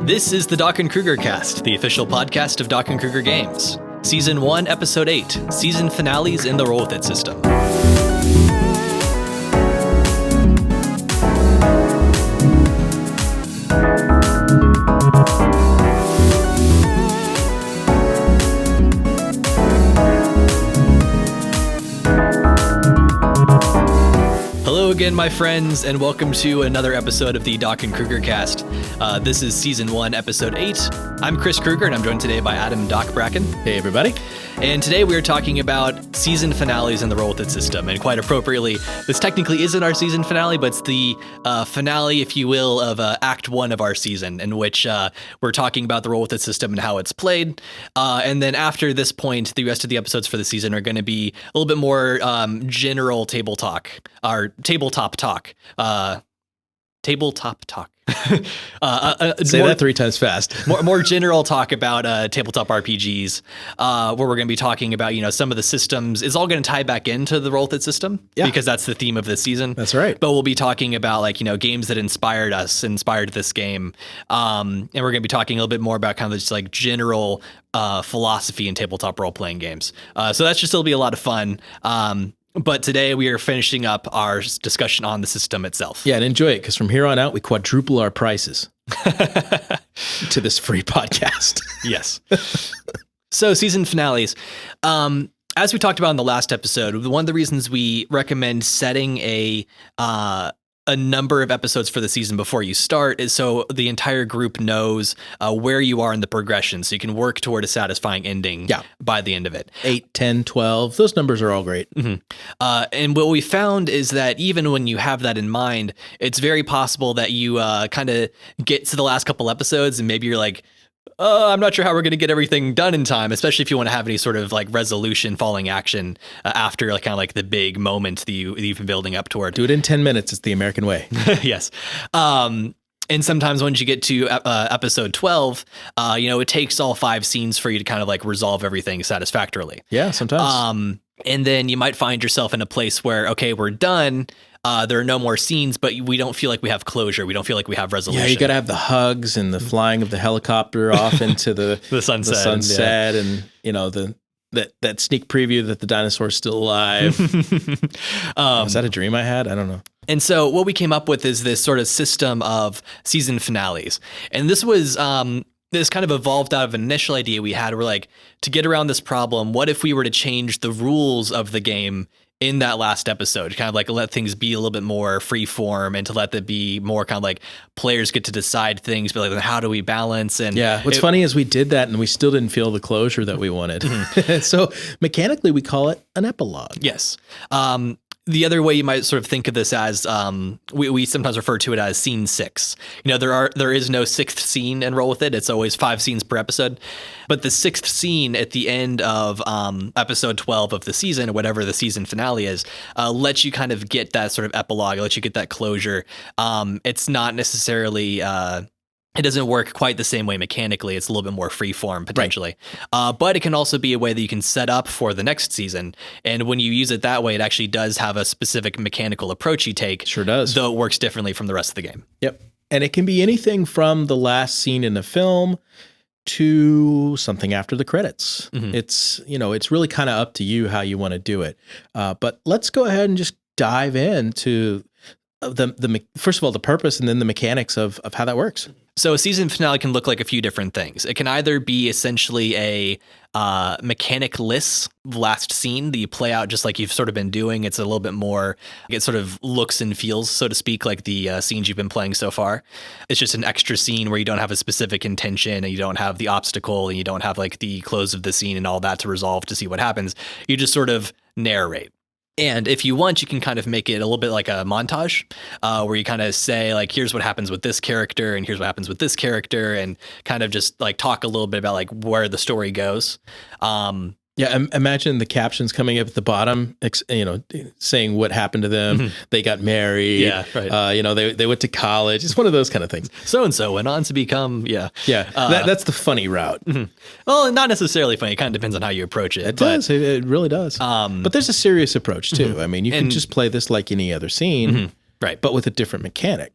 This is the Doc and Krueger cast, the official podcast of Doc and Krueger Games. Season 1, Episode 8, Season Finales in the Roll With It system. Hello again, my friends, and welcome to another episode of the Doc and Krueger cast. This is Season 1, Episode 8. I'm Chris Krueger, and I'm joined today by Adam Doc Bracken. Hey, everybody. And today we are talking about season finales in the Roll With It system. And quite appropriately, this technically isn't our season finale, but it's the finale, if you will, of Act 1 of our season, in which we're talking about the Roll With It system and how it's played. And then after this point, the rest of the episodes for the season are going to be a little bit more general table talk, or tabletop talk. Tabletop talk. Say that 3 times fast. more general talk about tabletop RPGs, where we're going to be talking about, some of the systems. It's all going to tie back into the Roll With It system, because that's the theme of this season. That's right. But we'll be talking about games that inspired this game, and we're going to be talking a little bit more about kind of just general philosophy in tabletop role playing games. So that's just, it'll be a lot of fun. But today we are finishing up our discussion on the system itself. Yeah, and enjoy it, because from here on out, we quadruple our prices to this free podcast. Yes. So season finales. As we talked about in the last episode, one of the reasons we recommend setting a number of episodes for the season before you start is so the entire group knows where you are in the progression, so you can work toward a satisfying ending by the end of it. 8, 10, 12, those numbers are all great. Mm-hmm. And what we found is that even when you have that in mind, it's very possible that you kind of get to the last couple episodes and maybe you're like, I'm not sure how we're going to get everything done in time, especially if you want to have any sort of resolution following action after the big moment that you've been building up toward. Do it in 10 minutes. It's the American way. Yes. And sometimes once you get to episode 12, it takes all 5 scenes for you to kind of resolve everything satisfactorily. Yeah, sometimes. And then you might find yourself in a place where, okay, we're done. There are no more scenes, but we don't feel like we have closure. We don't feel like we have resolution. Yeah, you got to have the hugs and the flying of the helicopter off into the sunset, and that sneak preview that the dinosaur's still alive. Was that a dream I had? I don't know. And so what we came up with is this sort of system of season finales, and this was this kind of evolved out of an initial idea we had. We're like, to get around this problem, what if we were to change the rules of the game in that last episode, kind of let things be a little bit more free form, and to let that be more kind of players get to decide things, but how do we balance? And what's funny is we did that and we still didn't feel the closure that we wanted. So mechanically we call it an epilogue. Yes. The other way you might sort of think of this as, we sometimes refer to it as scene 6. There is no 6th scene and Roll With It. It's always 5 scenes per episode. But the 6th scene at the end of episode 12 of the season, or whatever the season finale is, lets you kind of get that sort of epilogue, lets you get that closure. It's not necessarily... It doesn't work quite the same way mechanically. It's a little bit more free form potentially. Right. But it can also be a way that you can set up for the next season. And when you use it that way, it actually does have a specific mechanical approach you take. Sure does. Though it works differently from the rest of the game. Yep. And it can be anything from the last scene in the film to something after the credits. Mm-hmm. It's really kind of up to you how you want to do it. But let's go ahead and just dive into the first of all, the purpose, and then the mechanics of how that works. So a season finale can look like a few different things. It can either be essentially a mechanic-less last scene that you play out just like you've sort of been doing. It's a little bit more, it sort of looks and feels, so to speak, like the scenes you've been playing so far. It's just an extra scene where you don't have a specific intention, and you don't have the obstacle, and you don't have the close of the scene and all that to resolve to see what happens. You just sort of narrate. And if you want, you can kind of make it a little bit like a montage, where you kind of say, here's what happens with this character, and here's what happens with this character, and kind of just talk a little bit about where the story goes. Yeah, imagine the captions coming up at the bottom, saying what happened to them. Mm-hmm. They got married. Yeah, right. They went to college. It's one of those kind of things. So-and-so went on to become, that's the funny route. Mm-hmm. Well, not necessarily funny. It kind of depends on how you approach it. It does. It really does. But there's a serious approach, too. Mm-hmm. I mean, you can just play this like any other scene. Mm-hmm. Right. but with a different mechanic.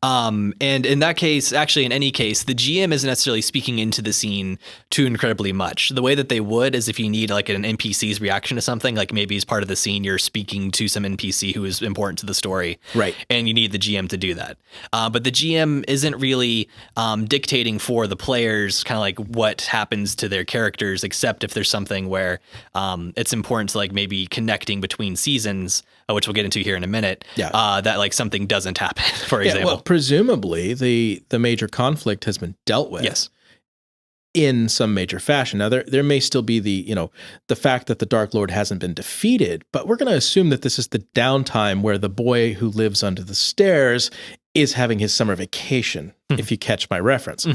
And in that case, actually, in any case, the GM isn't necessarily speaking into the scene too incredibly much. The way that they would is if you need like an NPC's reaction to something, like maybe as part of the scene, you're speaking to some NPC who is important to the story. Right. And you need the GM to do that. But the GM isn't really dictating for the players kind of like what happens to their characters, except if there's something where it's important to like maybe connecting between seasons, which we'll get into here in a minute, that like something doesn't happen, for example. Well, presumably the major conflict has been dealt with. Yes. In some major fashion. Now, there may still be the fact that the Dark Lord hasn't been defeated, but we're going to assume that this is the downtime where the boy who lives under the stairs is having his summer vacation, if you catch my reference.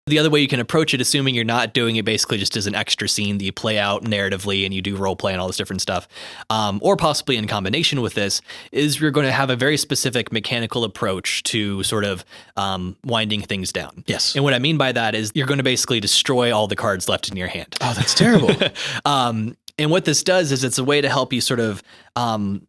The other way you can approach it, assuming you're not doing it basically just as an extra scene that you play out narratively and you do role play and all this different stuff, or possibly in combination with this, is you're going to have a very specific mechanical approach to sort of winding things down. Yes. And what I mean by that is you're going to basically destroy all the cards left in your hand. Oh, that's terrible. And what this does is it's a way to help you sort of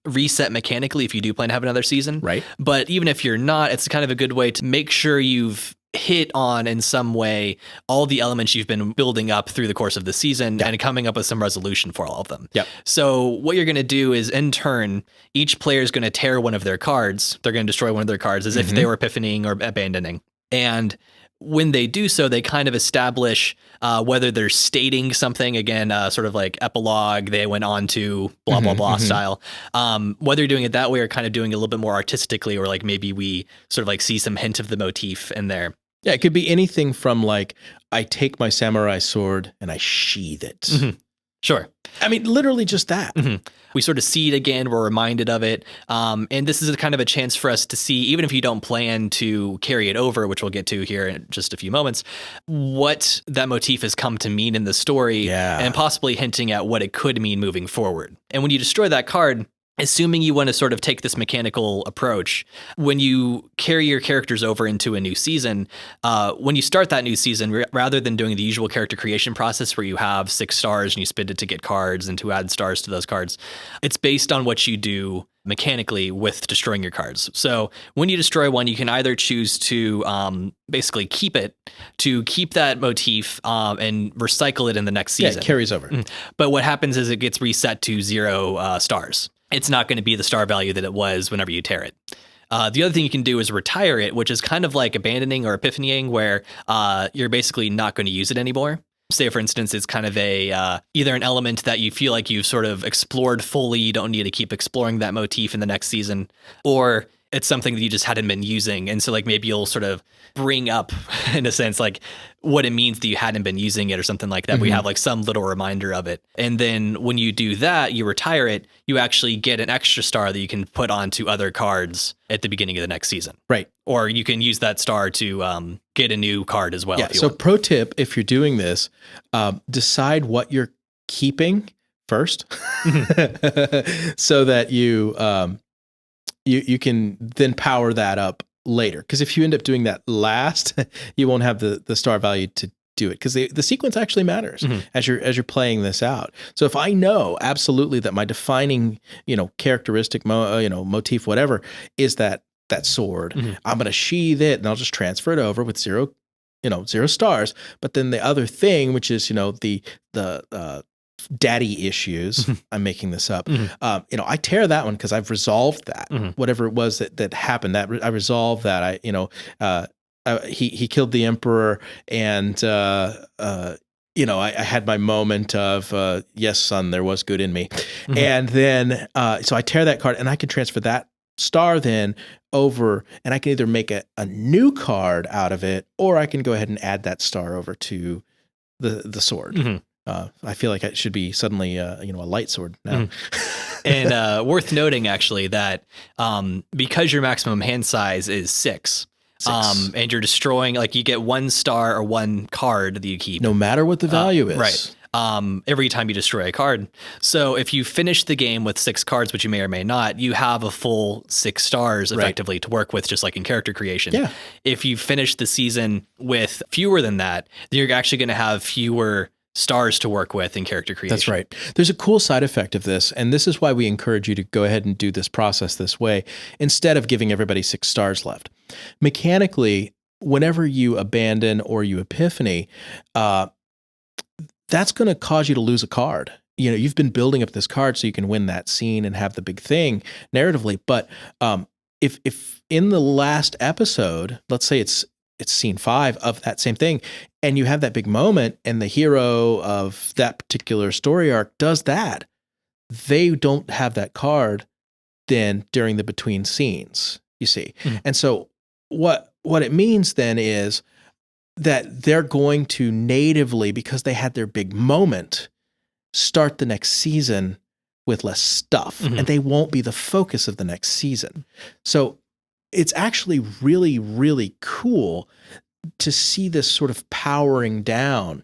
reset mechanically if you do plan to have another season. Right. But even if you're not, it's kind of a good way to make sure you've hit on in some way all the elements you've been building up through the course of the season and coming up with some resolution for all of them. Yep. So what you're going to do is in turn, each player is going to tear one of their cards. They're going to destroy one of their cards as if they were epiphanying or abandoning. And when they do so, they kind of establish whether they're stating something, again, sort of like epilogue, they went on to blah, blah, blah style. Whether you're doing it that way or kind of doing it a little bit more artistically, or like maybe we sort of like see some hint of the motif in there. Yeah, it could be anything from like, I take my samurai sword and I sheathe it. Sure. I mean, literally just that. We sort of see it again. We're reminded of it. And this is a kind of a chance for us to see, even if you don't plan to carry it over, which we'll get to here in just a few moments, what that motif has come to mean in the story and possibly hinting at what it could mean moving forward. And when you destroy that card, assuming you want to sort of take this mechanical approach, when you carry your characters over into a new season, when you start that new season, rather than doing the usual character creation process where you have 6 stars and you spend it to get cards and to add stars to those cards, it's based on what you do mechanically with destroying your cards. So when you destroy one, you can either choose to basically keep that motif and recycle it in the next season. Yeah, it carries over. But what happens is it gets reset to 0 stars. It's not going to be the star value that it was whenever you tear it. The other thing you can do is retire it, which is kind of like abandoning or epiphanying, where you're basically not going to use it anymore. Say, for instance, it's kind of a either an element that you feel like you've sort of explored fully, you don't need to keep exploring that motif in the next season, or it's something that you just hadn't been using. And so like maybe you'll sort of bring up, in a sense, like what it means that you hadn't been using it or something like that. We have like some little reminder of it. And then when you do that, you retire it, you actually get an extra star that you can put onto other cards at the beginning of the next season. Right. Or you can use that star to get a new card as well. Yeah. So pro tip, if you're doing this, decide what you're keeping first so that you can then power that up later. Because if you end up doing that last, you won't have the star value to do it, because the sequence actually matters as you're playing this out. So if I know absolutely that my defining characteristic motif, whatever, is that sword, I'm going to sheathe it and I'll just transfer it over with 0 stars. But then the other thing, which is the daddy issues, I'm making this up. I tear that one because I've resolved that. Whatever it was that happened, that I resolved that. He killed the emperor, and I had my moment of yes, son, there was good in me, and then so I tear that card, and I can transfer that star then over, and I can either make a new card out of it, or I can go ahead and add that star over to the sword. I feel like it should be suddenly, a light sword now. And worth noting, actually, that because your maximum hand size is 6, and you're destroying, like you get 1 star or 1 card that you keep. No matter what the value is. Right. Every time you destroy a card. So if you finish the game with 6 cards, which you may or may not, you have a full 6 stars effectively to work with, just like in character creation. Yeah. If you finish the season with fewer than that, then you're actually going to have fewer stars to work with in character creation. That's right. There's a cool side effect of this, and this is why we encourage you to go ahead and do this process this way instead of giving everybody 6 stars left. Mechanically, whenever you abandon or you epiphany, that's going to cause you to lose a card. You know, you've been building up this card so you can win that scene and have the big thing narratively. But if in the last episode, let's say it's scene 5 of that same thing, and you have that big moment and the hero of that particular story arc does that, they don't have that card then during the between scenes, you see. Mm-hmm. And so what it means then is that they're going to natively, because they had their big moment, start the next season with less stuff, mm-hmm. and they won't be the focus of the next season. So it's actually really, really cool to see this sort of powering down.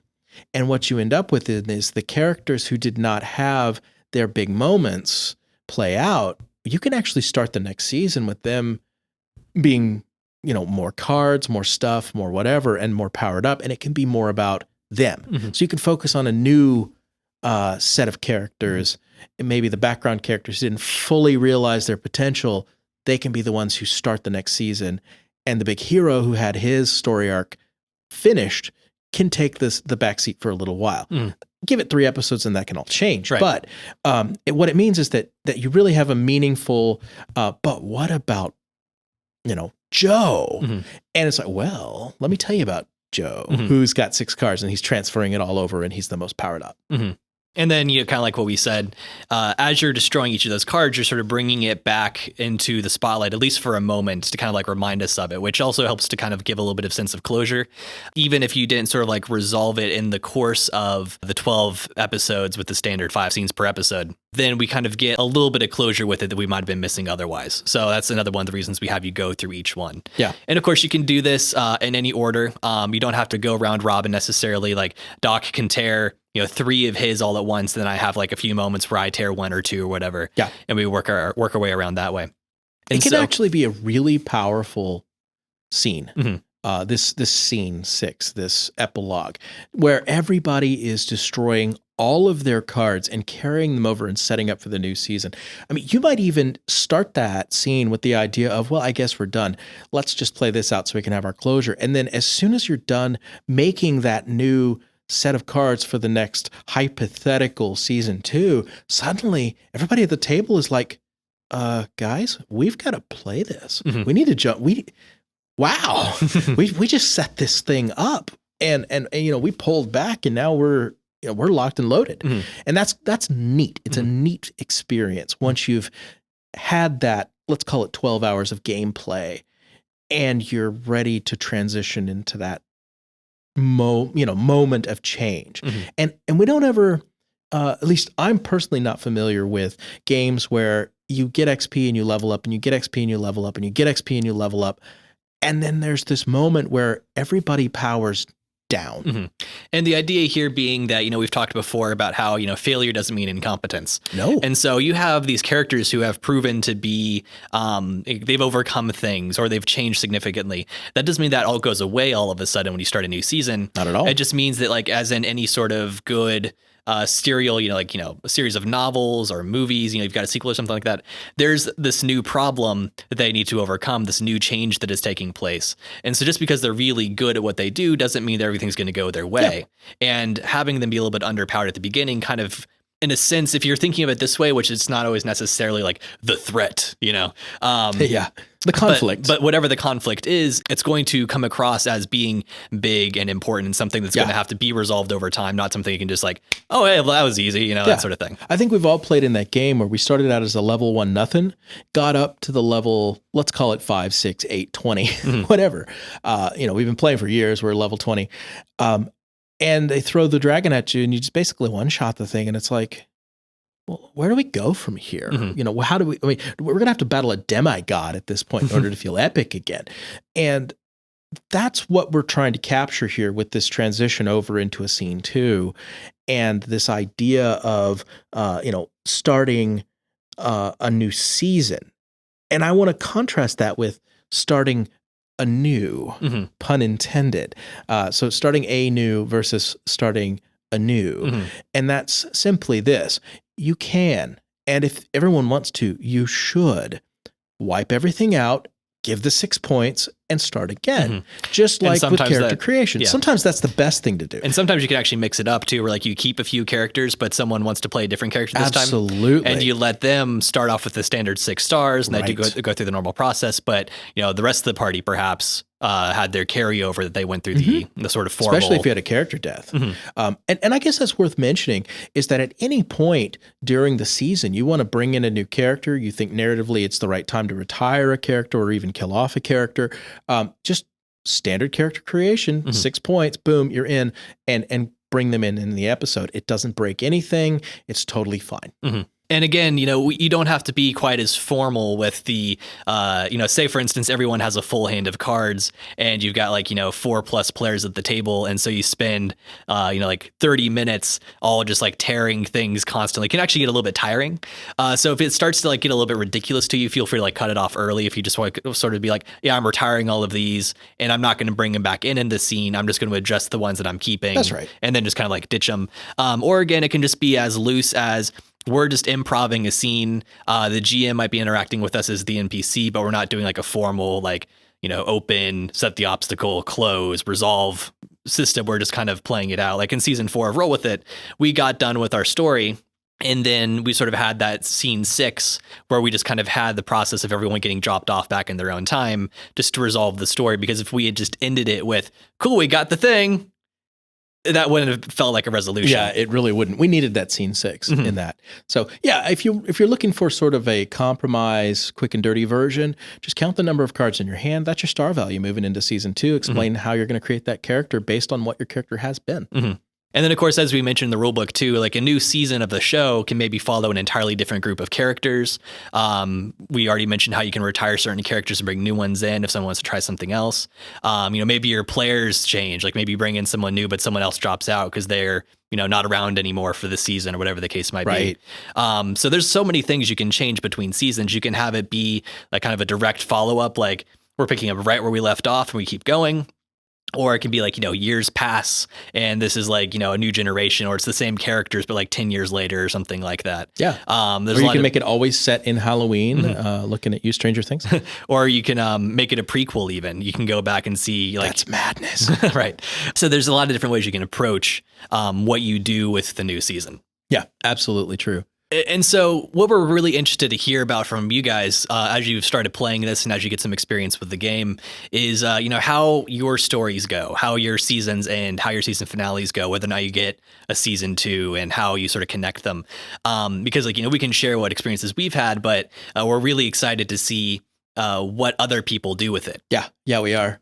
And what you end up with is the characters who did not have their big moments play out. You can actually start the next season with them being, you know, more cards, more stuff, more whatever, and more powered up. And it can be more about them. Mm-hmm. So you can focus on a new set of characters, and maybe the background characters didn't fully realize their potential. They can be the ones who start the next season, and the big hero who had his story arc finished can take the backseat for a little while. Give it 3 episodes and that can all change. Right. But what it means is that you really have a meaningful, but what about, you know, Joe? Mm-hmm. And it's like, well, let me tell you about Joe, mm-hmm. who's got 6 cards and he's transferring it all over and he's the most powered up. Mm-hmm. And then, you know, kind of like what we said, as you're destroying each of those cards, you're sort of bringing it back into the spotlight, at least for a moment, to kind of like remind us of it, which also helps to kind of give a little bit of sense of closure. Even if you didn't sort of like resolve it in the course of the 12 episodes with the standard 5 scenes per episode, then we kind of get a little bit of closure with it that we might have been missing otherwise. So that's another one of the reasons we have you go through each one. Yeah. And of course, you can do this in any order. You don't have to go round robin necessarily. Like Doc can tear, you know, 3 of his all at once. Then I have like a few moments where I tear 1 or 2 or whatever. Yeah. And we work our way around that way. And it can actually be a really powerful scene. Mm-hmm. This scene 6, this epilogue, where everybody is destroying all of their cards and carrying them over and setting up for the new season. I mean, you might even start that scene with the idea of, well, I guess we're done. Let's just play this out so we can have our closure. And then as soon as you're done making that new set of cards for the next hypothetical season 2, suddenly everybody at the table is like, guys, we've got to play this. Mm-hmm. We need to jump. Wow, we just set this thing up and you know, we pulled back and now we're locked and loaded. Mm-hmm. And that's neat. It's mm-hmm. a neat experience once you've had that, let's call it 12 hours of gameplay, and you're ready to transition into that moment of change. Mm-hmm. And we don't ever, at least I'm personally not familiar with games where you get XP and you level up and you get XP and you level up and you get XP and you level up. And then there's this moment where everybody powers down. Mm-hmm. And the idea here being that, you know, we've talked before about how, you know, failure doesn't mean incompetence. No. And so you have these characters who have proven to be, they've overcome things or they've changed significantly. That doesn't mean that all goes away all of a sudden when you start a new season. Not at all. It just means that, like, as in any sort of good serial, a series of novels or movies, you've got a sequel or something like that. There's this new problem that they need to overcome, this new change that is taking place. And so just because they're really good at what they do doesn't mean that everything's going to go their way. Yeah. And having them be a little bit underpowered at the beginning kind of, in a sense, if you're thinking of it this way, which it's not always necessarily like the threat, yeah, the conflict. But whatever the conflict is, it's going to come across as being big and important and something that's going to have to be resolved over time, not something you can just like, oh, hey, well, that was easy, that sort of thing. I think we've all played in that game where we started out as a level 1 nothing, got up to the level, let's call it 5, 6, 8, 20, whatever. We've been playing for years. We're level 20. And they throw the dragon at you and you just basically one-shot the thing. And it's like, well, where do we go from here? Mm-hmm. How do we're going to have to battle a demigod at this point in order to feel epic again. And that's what we're trying to capture here with this transition over into a scene 2. And this idea of, starting a new season. And I want to contrast that with starting anew, pun intended. So starting a new versus starting anew. And that's simply this. You can, and if everyone wants to, you should wipe everything out, give the 6 points, and start again. Just like with character creation. Sometimes that's the best thing to do. And sometimes you can actually mix it up too, where like you keep a few characters, but someone wants to play a different character this time. Absolutely. And you let them start off with the standard 6 stars, and they do go through the normal process. But the rest of the party perhaps had their carryover that they went through the sort of formal. Especially if you had a character death. And I guess that's worth mentioning is that at any point during the season, you want to bring in a new character. You think narratively it's the right time to retire a character or even kill off a character. Just standard character creation, 6 points, boom, you're in, and bring them in the episode. It doesn't break anything. It's totally fine. And again, you don't have to be quite as formal with the, say, for instance, everyone has a full hand of cards and you've got 4+ players at the table. And so you spend, 30 minutes all just like tearing things constantly. It can actually get a little bit tiring. So if it starts to like get a little bit ridiculous to you, feel free to like cut it off early. If you just want to sort of be like, yeah, I'm retiring all of these and I'm not going to bring them back in the scene. I'm just going to adjust the ones that I'm keeping. That's right. And then just kind of like ditch them. Or again, it can just be as loose as, we're just improving a scene. The GM might be interacting with us as the NPC, but we're not doing like a formal, open, set the obstacle, close, resolve system. We're just kind of playing it out. Like in season 4 of Roll With It, we got done with our story. And then we sort of had that scene 6 where we just kind of had the process of everyone getting dropped off back in their own time just to resolve the story. Because if we had just ended it with, cool, we got the thing, that wouldn't have felt like a resolution. Yeah, it really wouldn't. We needed that scene 6 in that. So yeah, if you're looking for sort of a compromise, quick and dirty version, just count the number of cards in your hand. That's your star value moving into season 2. Explain how you're going to create that character based on what your character has been. And then, of course, as we mentioned in the rulebook too, like a new season of the show can maybe follow an entirely different group of characters. We already mentioned how you can retire certain characters and bring new ones in if someone wants to try something else. Maybe your players change, like maybe you bring in someone new, but someone else drops out because they're, not around anymore for the season or whatever the case might be. So there's so many things you can change between seasons. You can have it be like kind of a direct follow-up, like we're picking up right where we left off and we keep going. Or it can be like, years pass and this is like, a new generation, or it's the same characters, but like 10 years later or something like that. Yeah. Or you can make it always set in Halloween, looking at you, Stranger Things. Or you can make it a prequel even. You can go back and see like... That's madness. Right. So there's a lot of different ways you can approach what you do with the new season. Yeah, absolutely true. And so what we're really interested to hear about from you guys as you've started playing this and as you get some experience with the game is, how your stories go, how your seasons and how your season finales go, whether or not you get a season 2 and how you sort of connect them. Because we can share what experiences we've had, but we're really excited to see what other people do with it. Yeah, we are.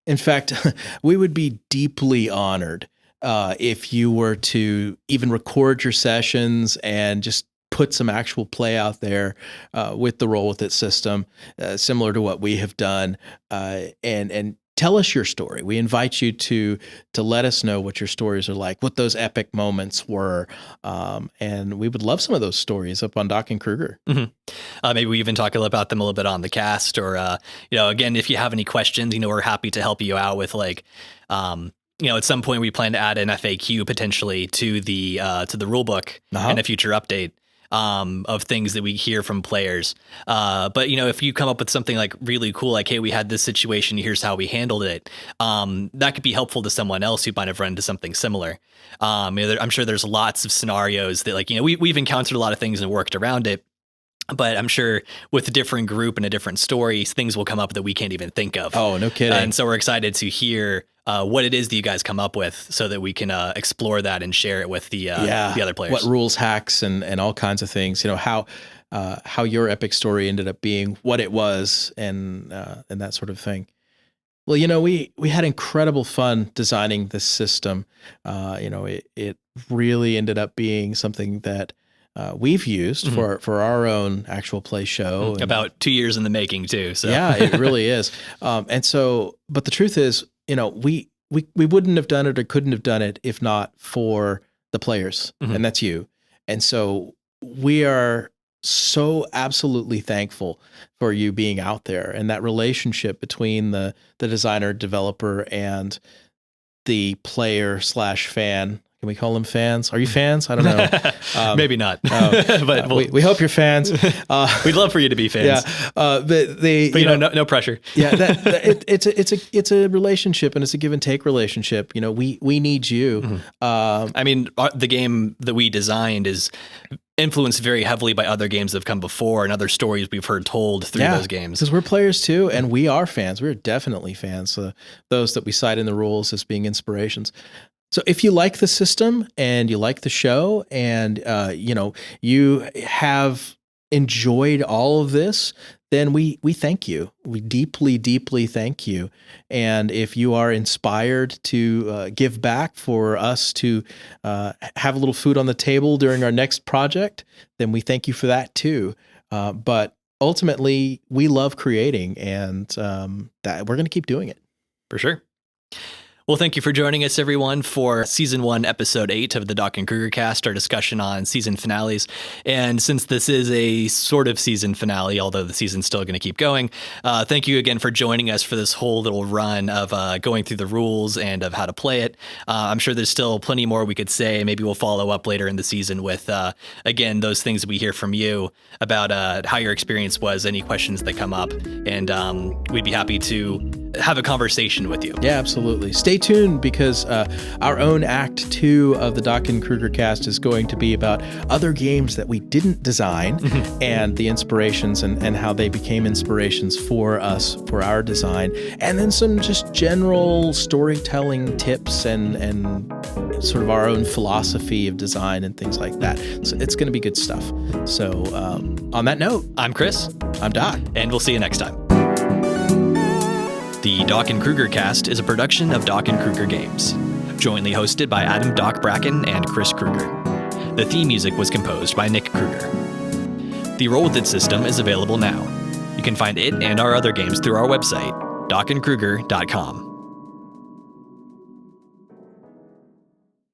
In fact, we would be deeply honored if you were to even record your sessions and just put some actual play out there with the Roll With It system, similar to what we have done, and tell us your story. We invite you to let us know what your stories are like, what those epic moments were, and we would love some of those stories up on Doc and Krueger. Maybe we even talk about them a little bit on the cast, or again, if you have any questions, we're happy to help you out with like. At some point we plan to add an FAQ potentially to the rule book in a future update of things that we hear from players. But if you come up with something like really cool, like, hey, we had this situation, here's how we handled it. That could be helpful to someone else who might have run into something similar. I'm sure there's lots of scenarios that we've encountered a lot of things and worked around it. But I'm sure with a different group and a different story, things will come up that we can't even think of. Oh, no kidding. And so we're excited to hear what it is that you guys come up with so that we can explore that and share it with the other players. What rules, hacks, and all kinds of things. How your epic story ended up being what it was and that sort of thing. Well, we had incredible fun designing this system. It really ended up being something that we've used for our own actual play show. About 2 years in the making too. So yeah, it really is. But the truth is, we wouldn't have done it or couldn't have done it if not for the players, and that's you. And so we are so absolutely thankful for you being out there and that relationship between the designer, developer, and the player / fan Can we call them fans? Are you fans? I don't know. Maybe not. But we hope you're fans. We'd love for you to be fans. Yeah, but no pressure. Yeah, it's a relationship, and it's a give and take relationship. We need you. Mm-hmm. I mean, the game that we designed is influenced very heavily by other games that have come before and other stories we've heard told through those games. Because we're players too, and we are fans. We're definitely fans. Those that we cite in the rules as being inspirations. So if you like the system and you like the show and, you have enjoyed all of this, then we thank you. We deeply, deeply thank you. And if you are inspired to give back for us to have a little food on the table during our next project, then we thank you for that too. But ultimately, we love creating, and that we're going to keep doing it. For sure. Well, thank you for joining us, everyone, for Season 1, Episode 8 of the Doc and Krueger cast, our discussion on season finales. And since this is a sort of season finale, although the season's still going to keep going, thank you again for joining us for this whole little run of going through the rules and of how to play it. I'm sure there's still plenty more we could say. Maybe we'll follow up later in the season with, again, those things that we hear from you about how your experience was, any questions that come up. And we'd be happy to have a conversation with you. Yeah, absolutely. Stay tuned, because our own Act 2 of the Doc and Krueger cast is going to be about other games that we didn't design and the inspirations and how they became inspirations for us, for our design. And then some just general storytelling tips and sort of our own philosophy of design and things like that. So it's going to be good stuff. So on that note, I'm Chris. I'm Doc. And we'll see you next time. The Doc and Krueger cast is a production of Doc and Krueger Games, jointly hosted by Adam Doc Bracken and Chris Krueger. The theme music was composed by Nick Krueger. The Roll With It system is available now. You can find it and our other games through our website, docandkrueger.com.